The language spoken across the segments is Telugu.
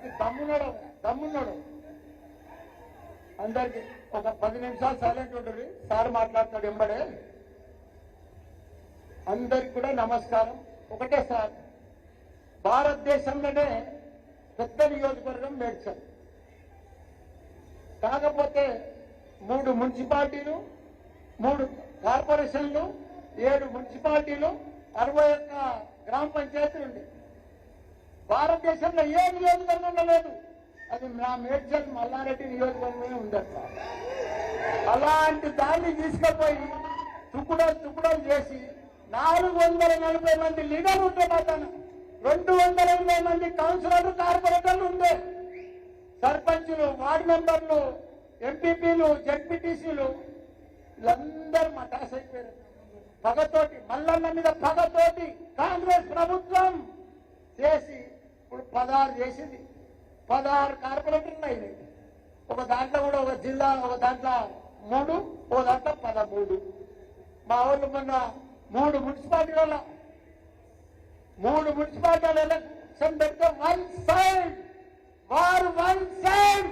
మంచి దమ్మున్నాడు అందరికి ఒక 10 నిమిషాలు సైలెంట్ ఉంటుంది. సార్ మాట్లాడతాడు ఎంబడే. అందరికి కూడా నమస్కారం. ఒకటే సార్, భారతదేశంలోనే పెద్ద నియోజకవర్గం మేడ్చల్. కాకపోతే 3 మున్సిపాలిటీలు, 3 కార్పొరేషన్లు, 7 మున్సిపాలిటీలు, 61 గ్రామ పంచాయతీలు ఉంది. భారతదేశంలో ఏ నియోజకవర్గంలో లేదు. అది నా మేడ్చల్ మల్లారెడ్డి నియోజకవర్గంలో ఉందట. అలాంటి దాన్ని తీసుకుపోయి తుకుడలు చేసి 440 మంది లీడర్లు ఉంటే మాత్రం 220 మంది కౌన్సిలర్లు, కార్పొరేటర్లు ఉండే, సర్పంచులు, వార్డు మెంబర్లు, ఎంపీపీలు, జెడ్పీటీసీలు వీళ్ళందరూ మటాస్ అయిపోయారు. పగతోటి, మల్లన్న మీద పగతోటి కాంగ్రెస్ ప్రభుత్వం చేసి ఇప్పుడు 16 చేసింది. 16 కార్పొరేటర్లు అయినాయి. ఒక దాంట్లో కూడా ఒక జిల్లా, ఒక దాంట్లో 3, ఒక దాంట్లో 13. మా ఊళ్ళు మొన్న 3 మున్సిపాలిటీల ఎలక్షన్ పెడితే వన్ సైడ్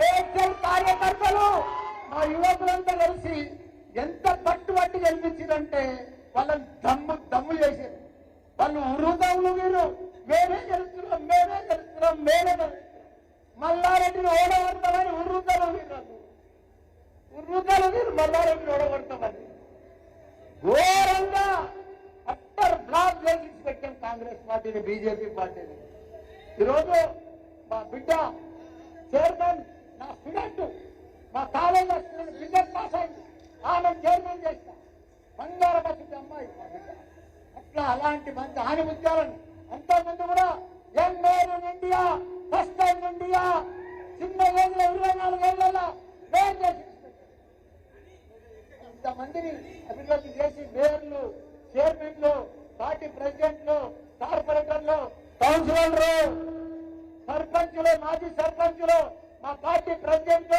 రేచల్ కార్యకర్తలు మా యువకులంతా కలిసి ఎంత పట్టుబట్టి గెలిపించిందంటే వాళ్ళని దమ్ము చేశారు. వాళ్ళు ఉర్రుదమ్ములు, మేమే గెలుస్తున్నాం. మల్లారెడ్డిని ఓడగొడతామని ఉర్రుదలు మల్లారెడ్డిని ఓడగొడతామని ఘోరంగా అట్టర్ బ్లాక్ చేసి పెట్టాం కాంగ్రెస్ పార్టీని, బీజేపీ పార్టీని. ఈరోజు మా బిడ్డ చైర్మన్, నా స్టూడెంట్, మా కాలేజ్ బిడ్డ పాస్ అయింది, ఆమె చైర్మన్ చేస్తా. బంగారపతి అమ్మాయి మా బిడ్డ. అట్లా అలాంటి మంచి ఆనిముత్యాలను అంతకుముందు కూడా young mayor in India, first time India, చిన్న ఏళ్ళలో 24 ఏళ్లలో మేయర్ చేసి ఇంతమందిని అభివృద్ధి చేసి మేయర్లు, చైర్మన్లు, పార్టీ ప్రెసిడెంట్లు, కార్పొరేటర్లు, కౌన్సిలర్లు, సర్పంచులు, మాజీ సర్పంచులు, మా పార్టీ ప్రెసిడెంట్,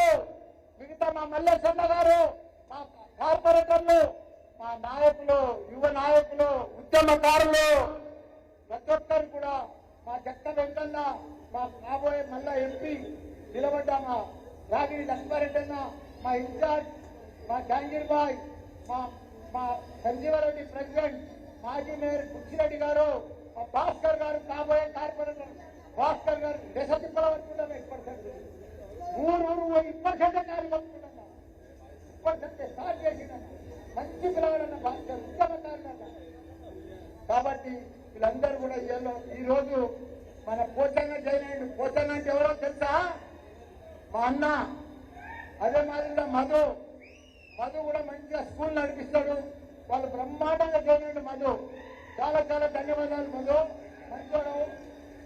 మిగతా మా మల్లేశన్న గారు, మా కార్పొరేటర్లు, మా నాయకులు, యువ నాయకులు, ఉద్యమకారులు, ప్రతి ఒక్కరు కూడా, మా జక్క వెంకన్న, మా కాబోయే మళ్ళా ఎంపీ నిలబడ్డ మా రాగిరి లక్ష్మారెడ్డన్న, మా ఇన్ఛార్జ్ మా జహాంగీర్ బాయ్, మా సంజీవారెడ్డి ప్రెసిడెంట్, మాజీ మేయర్ కుచ్చిరెడ్డి గారు, మా భాస్కర్ గారు, కాబోయే కార్పొరేటర్ భాస్కర్ గారు, దేశ తిప్పల వరకుంటాం 1% ఊరు 1% కార్యకర్తలున్నా 1% స్టార్ట్ చేసిందన్న. మంచి పిల్లవాడన్న భాస్కర్, ఉద్యమకారులన్న. కాబట్టి వీళ్ళందరూ కూడా ఈ రోజు మన పోచంగా జాయిన్ అయ్యిండు. పోచంగా అంటే ఎవరో తెలుసా? మా అన్న. అదే మాదిరిగా మధు కూడా మంచిగా స్కూల్ నడిపిస్తాడు. వాళ్ళు బ్రహ్మాండంగా చేయనండి. మధు చాలా ధన్యవాదాలు. మధు మంచోడు.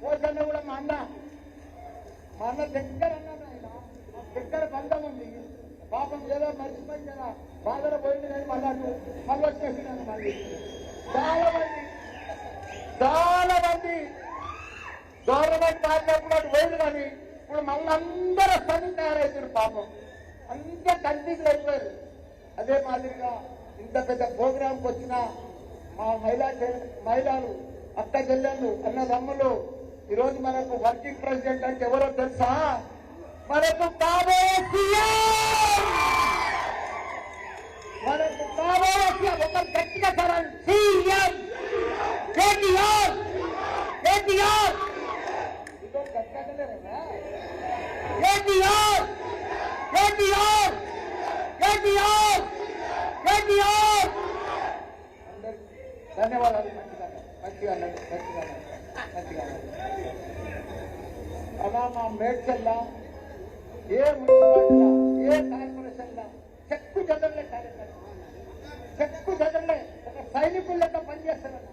పోచన్న కూడా మా అన్న దగ్గర అన్నాడు. ఆయన దగ్గర బంధం ఉంది. పాపం ఏదో మర్చిపోయి కదా బాధలో పోయింది కానీ మళ్ళీ వచ్చేసినాను. మళ్ళీ చాలా మంది గవర్నమెంట్ పార్టీ పోయింది కానీ ఇప్పుడు మళ్ళీ అందరూ పని తయారవుతారు. పాపం అంతా కన్ఫ్యూజ్ అయిపోయారు. అదే మాదిరిగా ఇంత పెద్ద ప్రోగ్రాంకి వచ్చిన మా మహిళలు, అక్క చెల్లెళ్ళు, అన్నదమ్ములు, ఈరోజు మనకు వర్కింగ్ ప్రెసిడెంట్ అంటే ఎవరో తెలుసా? మనకు కాబోయే ఒక గట్టిగా సరాలి సీఎం కేటీఆర్. ఇదో గట్టిగా ధన్యవాదాలు. మంచిగా అలా మా మేడ్చల్లా ఏ మున్సిపాలిటీలా, ఏ కార్పొరేషన్లా చెక్కు చెదరలే ఒక సైనికులు లెక్క పనిచేస్తారన్న.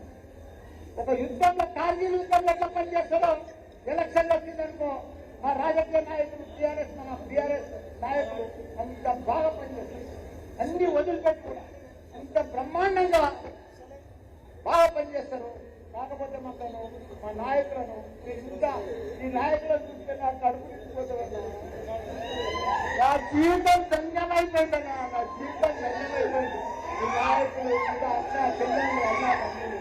ఒక యుద్ధంలో, కార్గిల్ యుద్ధం లెక్క పనిచేస్తారో. ఎలక్షన్లు వచ్చిందనుకో మా రాజకీయ నాయకులు, మన బీఆర్ఎస్ నాయకులు అంత బాగా పనిచేస్తారు. అన్ని వదిలిపెట్టి కూడా అంత బ్రహ్మాండంగా బాగా పనిచేస్తారు. కాకపోతే మా నాయకులను ఇంకా ఈ నాయకులను చూస్తే నాకు అడుగు తీసుకుపోతాను. నా జీవితం ధన్యమైపోయిందన్నా. ఈ నాయకులు ఇంకా అన్న చెల్లెళ్ళు, అన్న తమ్ములు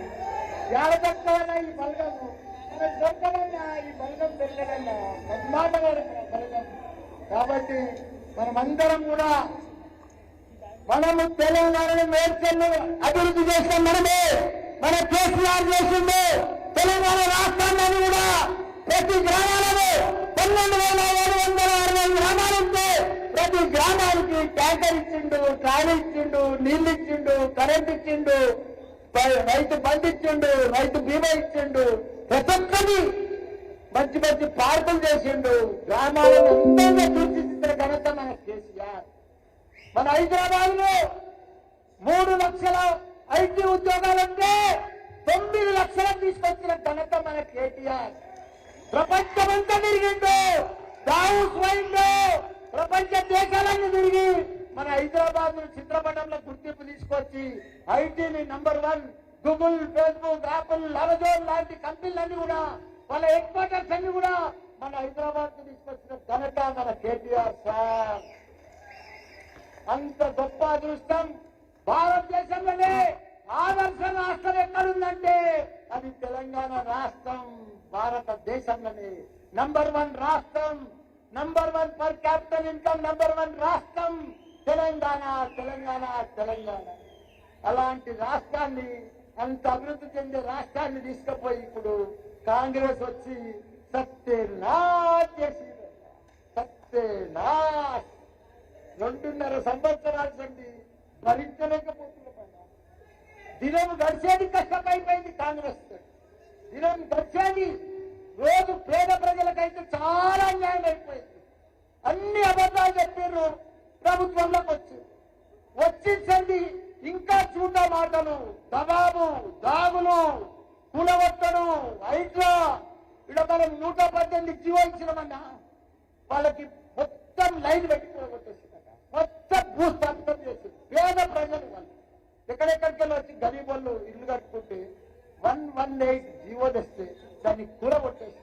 ఎవరు చెప్తావన్నా ఈ బలగము మన దొరకదన్నా ఈ బలగం దొరకదన్నా పద్మాటగారు బలగం. కాబట్టి మనమందరం కూడా మనము తెలంగాణను మేడ్చల్ని అభివృద్ధి చేసిన మనమే, మన కేసీఆర్ చేసిండు. తెలంగాణ రాష్ట్రాన్ని కూడా ప్రతి గ్రామాలలో 12,760 గ్రామాలుంటే ప్రతి గ్రామానికి ట్యాంకర్ ఇచ్చిండు, ట్రాలీ ఇచ్చిండు, నీళ్లు ఇచ్చిండు, కరెంట్ ఇచ్చిండు, రైతు బండి ఇచ్చిండు, రైతు బీమా ఇచ్చిండు. ప్రతి ఒక్కటి మంచి మంచి పార్కులు చేసిండు. గ్రామాలను అందంగా తీర్చిదిద్దిన ఘనత మన కేసీఆర్. మన హైదరాబాద్ లో 3 లక్షల ఐటీ ఉద్యోగాలుంటే 9 లక్షలకు తీసుకొచ్చిన ఘనత మన కేటీఆర్. ప్రపంచమంతా తిరిగిండు, దావోస్ పోయిండు, ప్రపంచ దేశాలన్నీ తిరిగి మన హైదరాబాద్ చిత్రపటంలో గుర్తింపు తీసుకొచ్చి ఐటీని number 1 Google, Facebook, Apple, Amazon లాంటి కంపెనీలన్నీ కూడా వాళ్ళ హెడ్ క్వార్టర్స్ అన్ని కూడా మన హైదరాబాద్ తీసుకొచ్చిన ఘనత మన కేటీఆర్ సార్. అంత గొప్ప అదృష్టం భారతదేశంలోనే ఆదర్శ రాష్ట్రం ఎక్కడుందంటే అది తెలంగాణ రాష్ట్రం. భారతదేశంలోనే నంబర్ 1 రాష్ట్రం, number 1 per capital income number 1 రాష్ట్రం తెలంగాణ. తెలంగాణ తెలంగాణ అలాంటి రాష్ట్రాన్ని, అంత అభివృద్ధి చెందే రాష్ట్రాన్ని తీసుకుపోయి ఇప్పుడు కాంగ్రెస్ వచ్చి సత్యనాశ్ చేసింది. సత్యనాశ్ 2.5 సంవత్సరాలు సండి భరించలేకపోతున్న దినం గడిచేది కష్టమైపోయింది కాంగ్రెస్. దినం గడిచేది రోజు పేద ప్రజలకైతే చాలా అన్యాయం అయిపోయింది. అన్ని అబద్ధాలు చెప్పారు. ప్రభుత్వంలోకి వచ్చింది ఇంకా చూడ మాటలు, దబాబు, దాగులు, కూలగొట్టడు, హైడ్రా. ఇక్కడ మనం 118 జీవో ఇచ్చినామన్నా వాళ్ళకి మొత్తం లైన్ పెట్టుకోగొట్టేసిందట. మొత్తం భూస్థాపితం చేసి పేద ప్రజలు వాళ్ళు ఎక్కడెక్కడికి వచ్చి గరీబ్ వాళ్ళు ఇల్లు కట్టుకుంటే 118 జీవో తెస్తే దాన్ని కూలగొట్టేసి